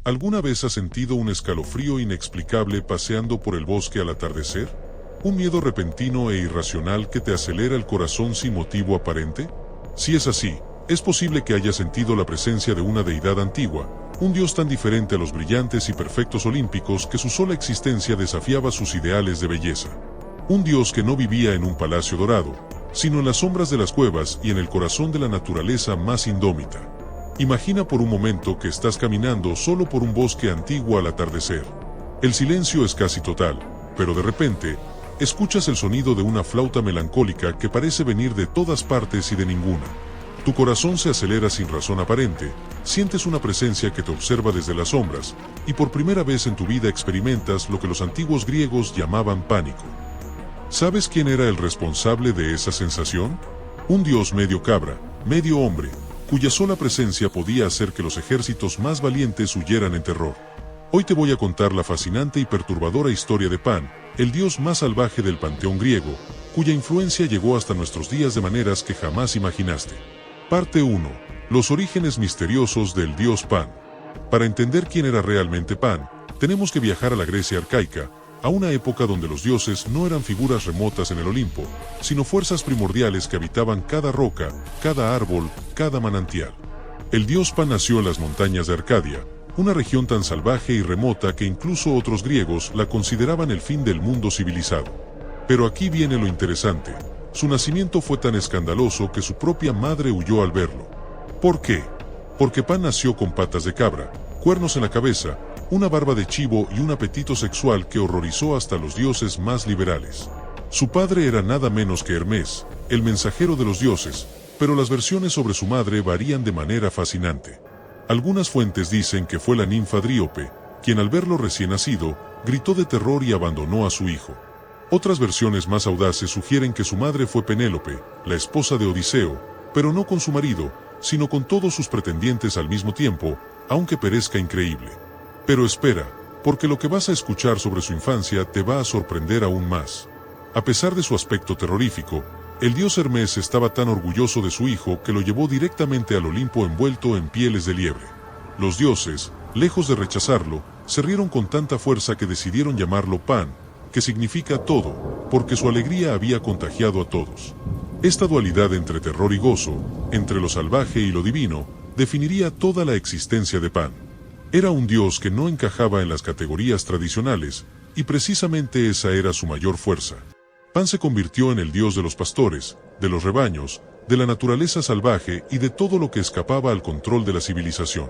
¿Alguna vez has sentido un escalofrío inexplicable paseando por el bosque al atardecer? ¿Un miedo repentino e irracional que te acelera el corazón sin motivo aparente? Si es así, es posible que hayas sentido la presencia de una deidad antigua, un dios tan diferente a los brillantes y perfectos olímpicos que su sola existencia desafiaba sus ideales de belleza. Un dios que no vivía en un palacio dorado, sino en las sombras de las cuevas y en el corazón de la naturaleza más indómita. Imagina por un momento que estás caminando solo por un bosque antiguo al atardecer. El silencio es casi total, pero de repente, escuchas el sonido de una flauta melancólica que parece venir de todas partes y de ninguna. Tu corazón se acelera sin razón aparente, sientes una presencia que te observa desde las sombras, y por primera vez en tu vida experimentas lo que los antiguos griegos llamaban pánico. ¿Sabes quién era el responsable de esa sensación? Un dios medio cabra, medio hombre, cuya sola presencia podía hacer que los ejércitos más valientes huyeran en terror. Hoy te voy a contar la fascinante y perturbadora historia de Pan, el dios más salvaje del panteón griego, cuya influencia llegó hasta nuestros días de maneras que jamás imaginaste. Parte 1. Los orígenes misteriosos del dios Pan. Para entender quién era realmente Pan, tenemos que viajar a la Grecia arcaica, a una época donde los dioses no eran figuras remotas en el Olimpo, sino fuerzas primordiales que habitaban cada roca, cada árbol, cada manantial. El dios Pan nació en las montañas de Arcadia, una región tan salvaje y remota que incluso otros griegos la consideraban el fin del mundo civilizado. Pero aquí viene lo interesante. Su nacimiento fue tan escandaloso que su propia madre huyó al verlo. ¿Por qué? Porque Pan nació con patas de cabra, cuernos en la cabeza, una barba de chivo y un apetito sexual que horrorizó hasta los dioses más liberales. Su padre era nada menos que Hermes, el mensajero de los dioses, pero las versiones sobre su madre varían de manera fascinante. Algunas fuentes dicen que fue la ninfa Dríope, quien al verlo recién nacido, gritó de terror y abandonó a su hijo. Otras versiones más audaces sugieren que su madre fue Penélope, la esposa de Odiseo, pero no con su marido, sino con todos sus pretendientes al mismo tiempo, aunque parezca increíble. Pero espera, porque lo que vas a escuchar sobre su infancia te va a sorprender aún más. A pesar de su aspecto terrorífico, el dios Hermes estaba tan orgulloso de su hijo que lo llevó directamente al Olimpo envuelto en pieles de liebre. Los dioses, lejos de rechazarlo, se rieron con tanta fuerza que decidieron llamarlo Pan, que significa todo, porque su alegría había contagiado a todos. Esta dualidad entre terror y gozo, entre lo salvaje y lo divino, definiría toda la existencia de Pan. Era un dios que no encajaba en las categorías tradicionales, y precisamente esa era su mayor fuerza. Pan se convirtió en el dios de los pastores, de los rebaños, de la naturaleza salvaje y de todo lo que escapaba al control de la civilización.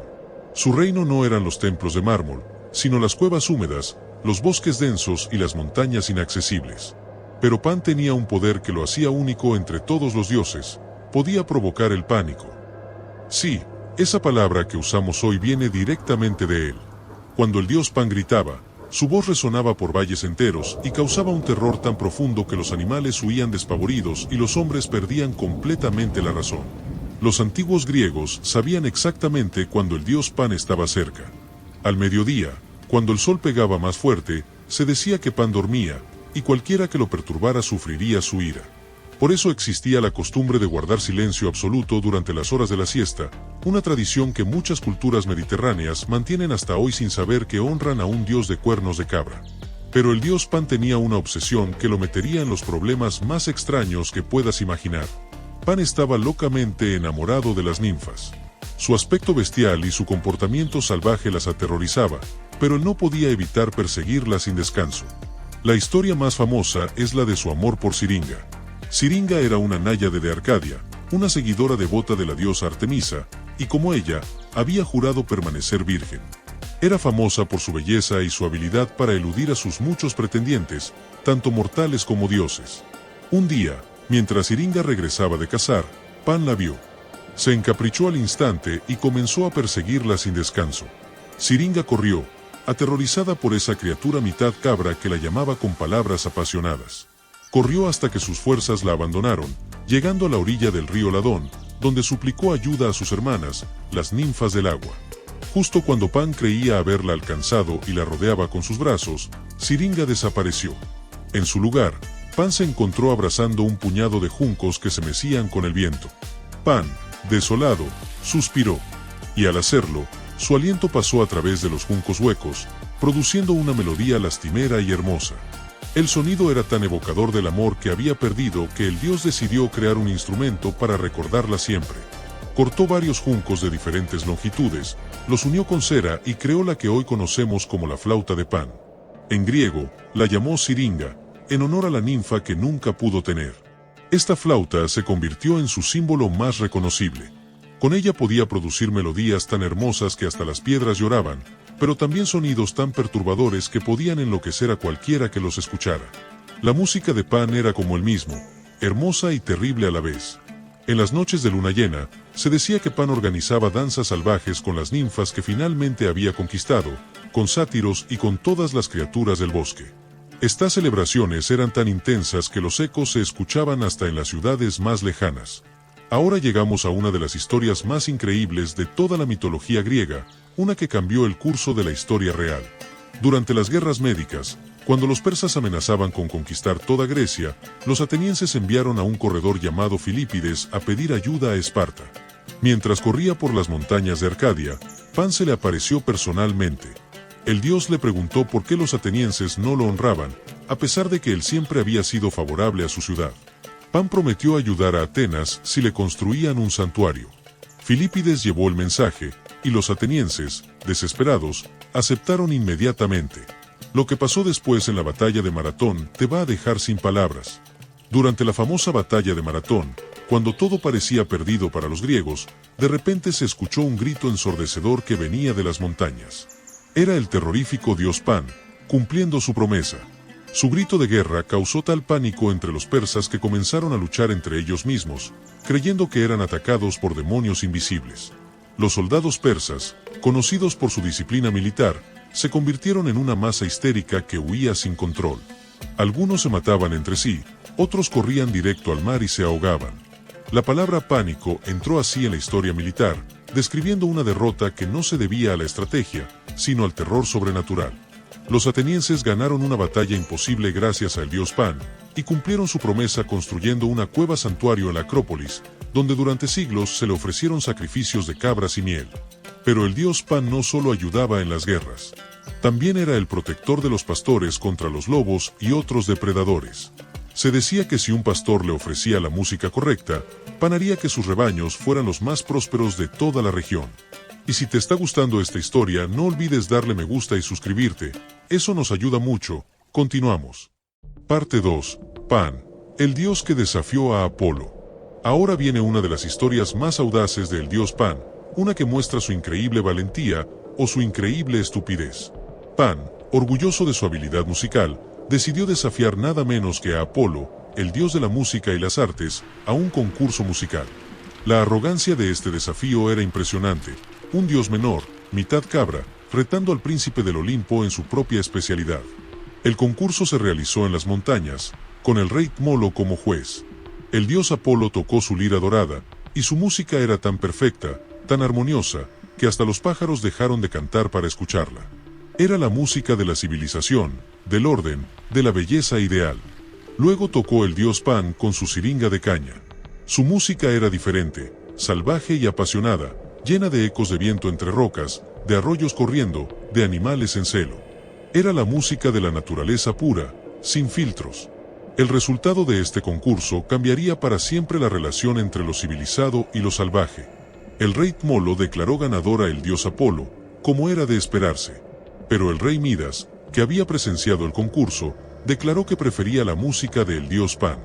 Su reino no eran los templos de mármol, sino las cuevas húmedas, los bosques densos y las montañas inaccesibles. Pero Pan tenía un poder que lo hacía único entre todos los dioses: podía provocar el pánico. Sí, esa palabra que usamos hoy viene directamente de él. Cuando el dios Pan gritaba, su voz resonaba por valles enteros y causaba un terror tan profundo que los animales huían despavoridos y los hombres perdían completamente la razón. Los antiguos griegos sabían exactamente cuando el dios Pan estaba cerca. Al mediodía, cuando el sol pegaba más fuerte, se decía que Pan dormía, y cualquiera que lo perturbara sufriría su ira. Por eso existía la costumbre de guardar silencio absoluto durante las horas de la siesta, una tradición que muchas culturas mediterráneas mantienen hasta hoy sin saber que honran a un dios de cuernos de cabra. Pero el dios Pan tenía una obsesión que lo metería en los problemas más extraños que puedas imaginar. Pan estaba locamente enamorado de las ninfas. Su aspecto bestial y su comportamiento salvaje las aterrorizaba, pero él no podía evitar perseguirlas sin descanso. La historia más famosa es la de su amor por Siringa. Siringa era una náyade de Arcadia, una seguidora devota de la diosa Artemisa, y como ella, había jurado permanecer virgen. Era famosa por su belleza y su habilidad para eludir a sus muchos pretendientes, tanto mortales como dioses. Un día, mientras Siringa regresaba de cazar, Pan la vio. Se encaprichó al instante y comenzó a perseguirla sin descanso. Siringa corrió, aterrorizada por esa criatura mitad cabra que la llamaba con palabras apasionadas. Corrió hasta que sus fuerzas la abandonaron, llegando a la orilla del río Ladón, donde suplicó ayuda a sus hermanas, las ninfas del agua. Justo cuando Pan creía haberla alcanzado y la rodeaba con sus brazos, Siringa desapareció. En su lugar, Pan se encontró abrazando un puñado de juncos que se mecían con el viento. Pan, desolado, suspiró. Y al hacerlo, Su aliento pasó a través de los juncos huecos, produciendo una melodía lastimera y hermosa. El sonido era tan evocador del amor que había perdido que el dios decidió crear un instrumento para recordarla siempre. Cortó varios juncos de diferentes longitudes, los unió con cera y creó la que hoy conocemos como la flauta de Pan. En griego, la llamó siringa, en honor a la ninfa que nunca pudo tener. Esta flauta se convirtió en su símbolo más reconocible. Con ella podía producir melodías tan hermosas que hasta las piedras lloraban, pero también sonidos tan perturbadores que podían enloquecer a cualquiera que los escuchara. La música de Pan era como el mismo, hermosa y terrible a la vez. En las noches de luna llena, se decía que Pan organizaba danzas salvajes con las ninfas que finalmente había conquistado, con sátiros y con todas las criaturas del bosque. Estas celebraciones eran tan intensas que los ecos se escuchaban hasta en las ciudades más lejanas. Ahora llegamos a una de las historias más increíbles de toda la mitología griega, una que cambió el curso de la historia real. Durante las guerras médicas, cuando los persas amenazaban con conquistar toda Grecia, los atenienses enviaron a un corredor llamado Filipides a pedir ayuda a Esparta. Mientras corría por las montañas de Arcadia, Pan se le apareció personalmente. El dios le preguntó por qué los atenienses no lo honraban, a pesar de que él siempre había sido favorable a su ciudad. Pan prometió ayudar a Atenas si le construían un santuario. Filipides llevó el mensaje, y los atenienses, desesperados, aceptaron inmediatamente. Lo que pasó después en la batalla de Maratón te va a dejar sin palabras. Durante la famosa batalla de Maratón, cuando todo parecía perdido para los griegos, de repente se escuchó un grito ensordecedor que venía de las montañas. Era el terrorífico dios Pan, cumpliendo su promesa. Su grito de guerra causó tal pánico entre los persas que comenzaron a luchar entre ellos mismos, creyendo que eran atacados por demonios invisibles. Los soldados persas, conocidos por su disciplina militar, se convirtieron en una masa histérica que huía sin control. Algunos se mataban entre sí, otros corrían directo al mar y se ahogaban. La palabra pánico entró así en la historia militar, describiendo una derrota que no se debía a la estrategia, sino al terror sobrenatural. Los atenienses ganaron una batalla imposible gracias al dios Pan, y cumplieron su promesa construyendo una cueva santuario en la Acrópolis, donde durante siglos se le ofrecieron sacrificios de cabras y miel. Pero el dios Pan no solo ayudaba en las guerras. También era el protector de los pastores contra los lobos y otros depredadores. Se decía que si un pastor le ofrecía la música correcta, Pan haría que sus rebaños fueran los más prósperos de toda la región. Y si te está gustando esta historia, no olvides darle me gusta y suscribirte, eso nos ayuda mucho. Continuamos. Parte 2. Pan, el dios que desafió a Apolo. Ahora viene una de las historias más audaces del dios Pan, una que muestra su increíble valentía o su increíble estupidez. Pan, orgulloso de su habilidad musical, decidió desafiar nada menos que a Apolo, el dios de la música y las artes, a un concurso musical. La arrogancia de este desafío era impresionante. Un dios menor, mitad cabra, retando al príncipe del Olimpo en su propia especialidad. El concurso se realizó en las montañas, con el rey Molo como juez. El dios Apolo tocó su lira dorada, y su música era tan perfecta, tan armoniosa, que hasta los pájaros dejaron de cantar para escucharla. Era la música de la civilización, del orden, de la belleza ideal. Luego tocó el dios Pan con su siringa de caña. Su música era diferente, salvaje y apasionada, llena de ecos de viento entre rocas, de arroyos corriendo, de animales en celo. Era la música de la naturaleza pura, sin filtros. El resultado de este concurso cambiaría para siempre la relación entre lo civilizado y lo salvaje. El rey Molo declaró ganador a el dios Apolo, como era de esperarse. Pero el rey Midas, que había presenciado el concurso, declaró que prefería la música del dios Pan.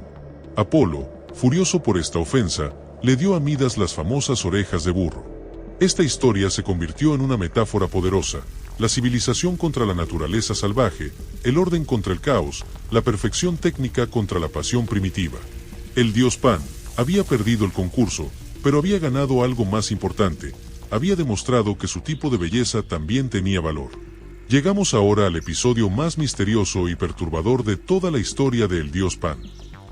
Apolo, furioso por esta ofensa, le dio a Midas las famosas orejas de burro. Esta historia se convirtió en una metáfora poderosa: la civilización contra la naturaleza salvaje, el orden contra el caos, la perfección técnica contra la pasión primitiva. El dios Pan había perdido el concurso, pero había ganado algo más importante: había demostrado que su tipo de belleza también tenía valor. Llegamos ahora al episodio más misterioso y perturbador de toda la historia del dios Pan.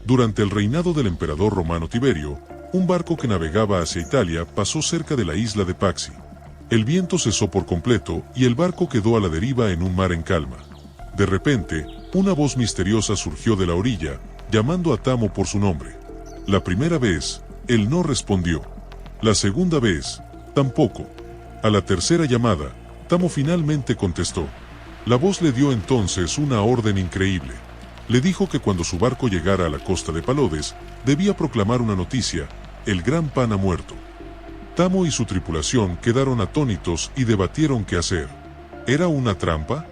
Durante el reinado del emperador romano Tiberio, un barco que navegaba hacia Italia pasó cerca de la isla de Paxi. El viento cesó por completo y el barco quedó a la deriva en un mar en calma. De repente, una voz misteriosa surgió de la orilla, llamando a Tamo por su nombre. La primera vez, él no respondió. La segunda vez, tampoco. A la tercera llamada, Tamo finalmente contestó. La voz le dio entonces una orden increíble. Le dijo que cuando su barco llegara a la costa de Palodes, debía proclamar una noticia: el gran pan ha muerto. Tamo y su tripulación quedaron atónitos y debatieron qué hacer. ¿Era una trampa?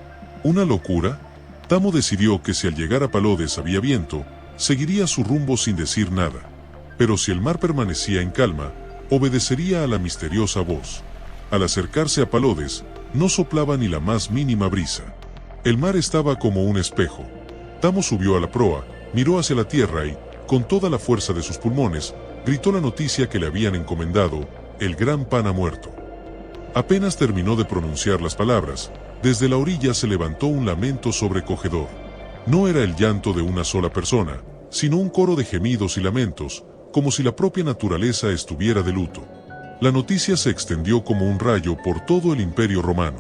¿Una locura? Tamo decidió que si al llegar a Palodes había viento, seguiría su rumbo sin decir nada. Pero si el mar permanecía en calma, obedecería a la misteriosa voz. Al acercarse a Palodes, no soplaba ni la más mínima brisa. El mar estaba como un espejo. Tamo subió a la proa, miró hacia la tierra y, con toda la fuerza de sus pulmones, gritó la noticia que le habían encomendado: el gran pan ha muerto. Apenas terminó de pronunciar las palabras, desde la orilla se levantó un lamento sobrecogedor. No era el llanto de una sola persona, sino un coro de gemidos y lamentos, como si la propia naturaleza estuviera de luto. La noticia se extendió como un rayo por todo el Imperio Romano.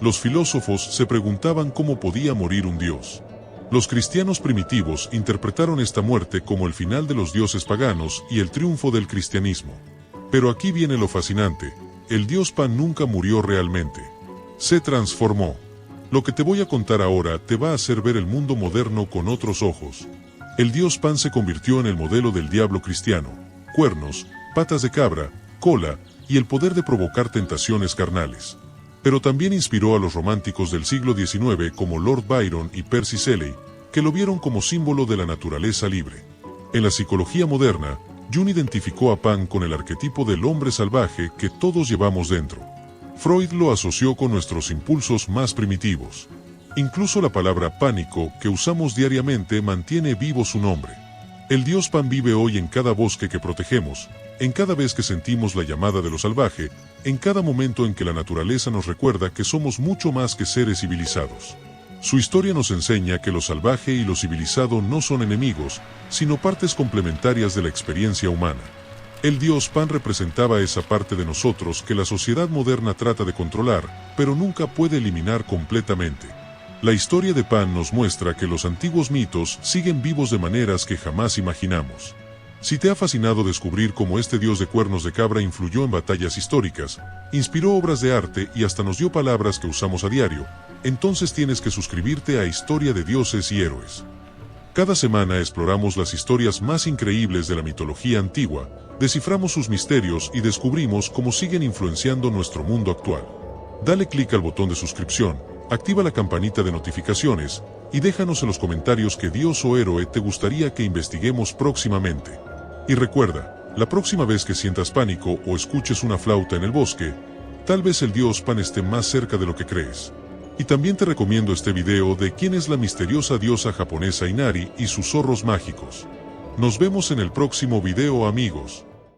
Los filósofos se preguntaban cómo podía morir un dios. Los cristianos primitivos interpretaron esta muerte como el final de los dioses paganos y el triunfo del cristianismo. Pero aquí viene lo fascinante: el dios Pan nunca murió realmente. Se transformó. Lo que te voy a contar ahora te va a hacer ver el mundo moderno con otros ojos. El dios Pan se convirtió en el modelo del diablo cristiano: cuernos, patas de cabra, cola y el poder de provocar tentaciones carnales. Pero también inspiró a los románticos del siglo XIX como Lord Byron y Percy Shelley, que lo vieron como símbolo de la naturaleza libre. En la psicología moderna, Jung identificó a Pan con el arquetipo del hombre salvaje que todos llevamos dentro. Freud lo asoció con nuestros impulsos más primitivos. Incluso la palabra pánico que usamos diariamente mantiene vivo su nombre. El dios Pan vive hoy en cada bosque que protegemos, en cada vez que sentimos la llamada de lo salvaje, en cada momento en que la naturaleza nos recuerda que somos mucho más que seres civilizados. Su historia nos enseña que lo salvaje y lo civilizado no son enemigos, sino partes complementarias de la experiencia humana. El dios Pan representaba esa parte de nosotros que la sociedad moderna trata de controlar, pero nunca puede eliminar completamente. La historia de Pan nos muestra que los antiguos mitos siguen vivos de maneras que jamás imaginamos. Si te ha fascinado descubrir cómo este dios de cuernos de cabra influyó en batallas históricas, inspiró obras de arte y hasta nos dio palabras que usamos a diario, entonces tienes que suscribirte a Historia de Dioses y Héroes. Cada semana exploramos las historias más increíbles de la mitología antigua, desciframos sus misterios y descubrimos cómo siguen influenciando nuestro mundo actual. Dale clic al botón de suscripción, activa la campanita de notificaciones y déjanos en los comentarios qué dios o héroe te gustaría que investiguemos próximamente. Y recuerda, la próxima vez que sientas pánico o escuches una flauta en el bosque, tal vez el dios Pan esté más cerca de lo que crees. Y también te recomiendo este video de quién es la misteriosa diosa japonesa Inari y sus zorros mágicos. Nos vemos en el próximo video, amigos.